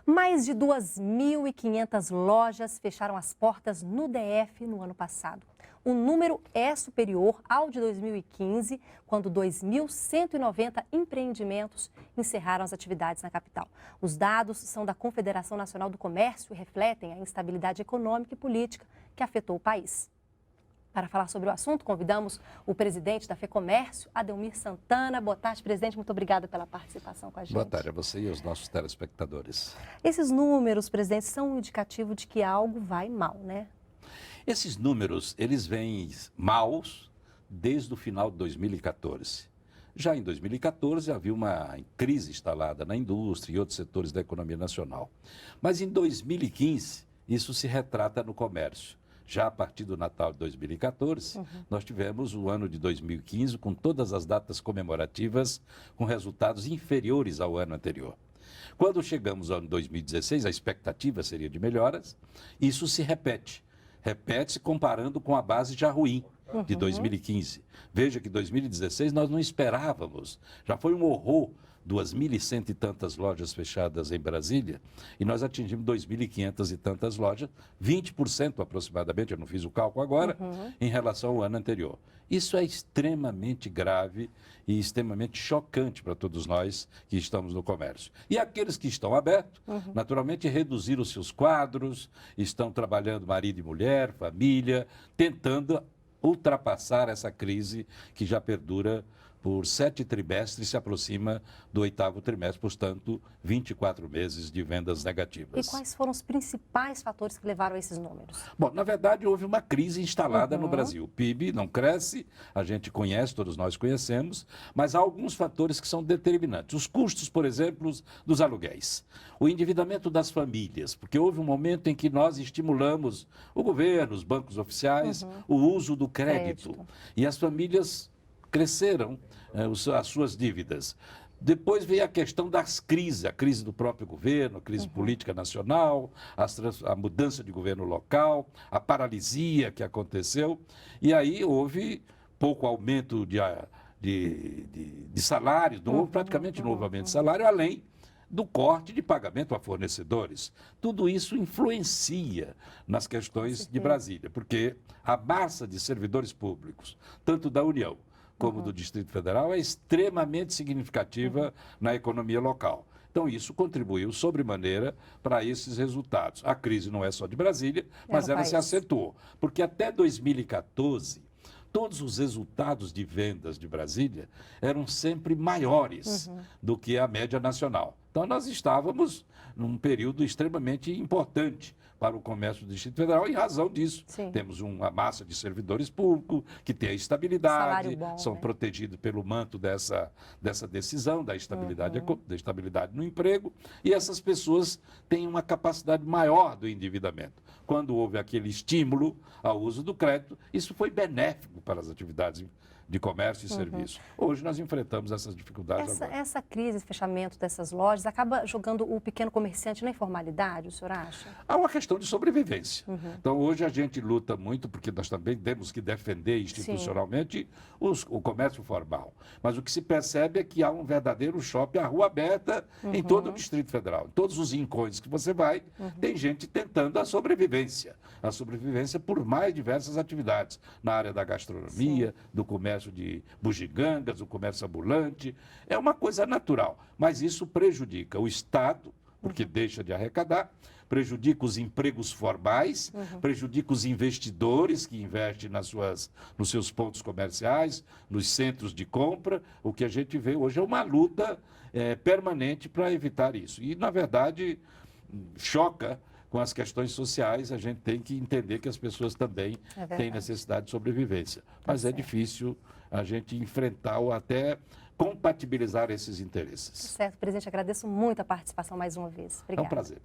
Mais de 2.500 lojas fecharam as portas no DF no ano passado. O número é superior ao de 2015, quando 2.190 empreendimentos encerraram as atividades na capital. Os dados são da Confederação Nacional do Comércio e refletem a instabilidade econômica e política que afetou o país. Para falar sobre o assunto, convidamos o presidente da FEComércio, Adelmir Santana. Boa tarde, presidente. Muito obrigada pela participação com a gente. Boa tarde a você e aos nossos telespectadores. Esses números, presidente, são um indicativo de que algo vai mal, né? Esses números, eles vêm maus desde o final de 2014. Já em 2014 havia uma crise instalada na indústria e outros setores da economia nacional. Mas em 2015, isso se retrata no comércio. Já a partir do Natal de 2014, nós tivemos o ano de 2015 com todas as datas comemorativas com resultados inferiores ao ano anterior. Quando chegamos ao ano 2016, a expectativa seria de melhoras, isso se repete. Repete-se comparando com a base já ruim de 2015. Veja que 2016 nós não esperávamos, já foi um horror, 2.100 e tantas lojas fechadas em Brasília, e nós atingimos 2.500 e tantas lojas, 20% aproximadamente, eu não fiz o cálculo agora, em relação ao ano anterior. Isso é extremamente grave e extremamente chocante para todos nós que estamos no comércio. E aqueles que estão abertos, naturalmente reduziram os seus quadros, estão trabalhando marido e mulher, família, tentando ultrapassar essa crise que já perdura por 7 trimestres, se aproxima do 8º trimestre, portanto, 24 meses de vendas negativas. E quais foram os principais fatores que levaram a esses números? Bom, na verdade, houve uma crise instalada no Brasil. O PIB não cresce, a gente conhece, todos nós conhecemos, mas há alguns fatores que são determinantes. Os custos, por exemplo, dos aluguéis. O endividamento das famílias, porque houve um momento em que nós estimulamos o governo, os bancos oficiais, o uso do crédito. E as famílias cresceram as suas dívidas. Depois veio a questão das crises, a crise do próprio governo, a crise política nacional, a mudança de governo local, a paralisia que aconteceu. E aí houve pouco aumento de salários, praticamente não houve aumento de salário, além do corte de pagamento a fornecedores. Tudo isso influencia nas questões de Brasília, porque a massa de servidores públicos, tanto da União como do Distrito Federal, é extremamente significativa na economia local. Então, isso contribuiu sobremaneira para esses resultados. A crise não é só de Brasília, mas ela se acentuou. Porque até 2014, todos os resultados de vendas de Brasília eram sempre maiores do que a média nacional. Então, nós estávamos num período extremamente importante para o comércio do Distrito Federal, em razão disso. Temos uma massa de servidores públicos que tem a estabilidade, são protegidos pelo manto dessa decisão, da estabilidade no emprego, e essas pessoas têm uma capacidade maior do endividamento. Quando houve aquele estímulo ao uso do crédito, isso foi benéfico para as atividades de comércio e serviço. Hoje nós enfrentamos essas dificuldades agora. Essa crise de fechamento dessas lojas acaba jogando o pequeno comerciante na informalidade, o senhor acha? Há uma questão de sobrevivência. Então, hoje a gente luta muito, porque nós também temos que defender institucionalmente o comércio formal. Mas o que se percebe é que há um verdadeiro shopping, a rua aberta em todo o Distrito Federal. Em todos os rincões que você vai, tem gente tentando a sobrevivência. A sobrevivência por mais diversas atividades. Na área da gastronomia, do comércio de bugigangas, o comércio ambulante, é uma coisa natural, mas isso prejudica o Estado, porque deixa de arrecadar, prejudica os empregos formais, prejudica os investidores que investem nos seus pontos comerciais, nos centros de compra. O que a gente vê hoje é uma luta permanente para evitar isso. E, na verdade, choca com as questões sociais, a gente tem que entender que as pessoas também têm necessidade de sobrevivência. Mas é difícil a gente enfrentar ou até compatibilizar esses interesses. Certo, presidente, agradeço muito a participação mais uma vez. Obrigada. É um prazer.